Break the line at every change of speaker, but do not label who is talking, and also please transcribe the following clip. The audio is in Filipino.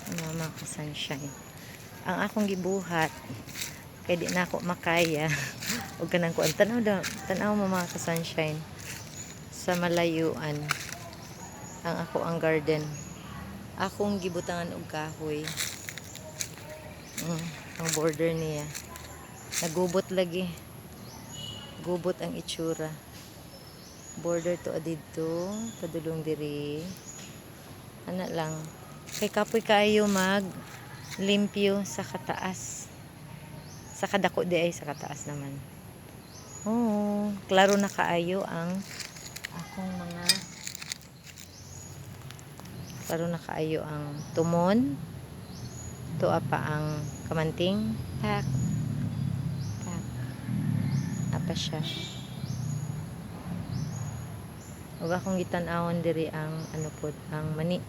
Mama ka sunshine. Ang akong gibuhat kay di na ako makaya ug kanang kuan tanaw mo mga ka sunshine sa malayuan ang ako ang garden akong gibutangan og kahoy. Ang border niya nagubot lagi, gubot ang itsura, border to adidto padulong diri ana lang kay kapoy kaayo mag limpyo sa kataas, sa kadako di ay sa kataas naman. Oh, klaro na kaayo ang akong mga klaro na kaayo ang tumon. Tuwa pa ang kamanting. Tak. Tak. Apa siya. Ug akong gitan-awon diri ang ano pod ang mani.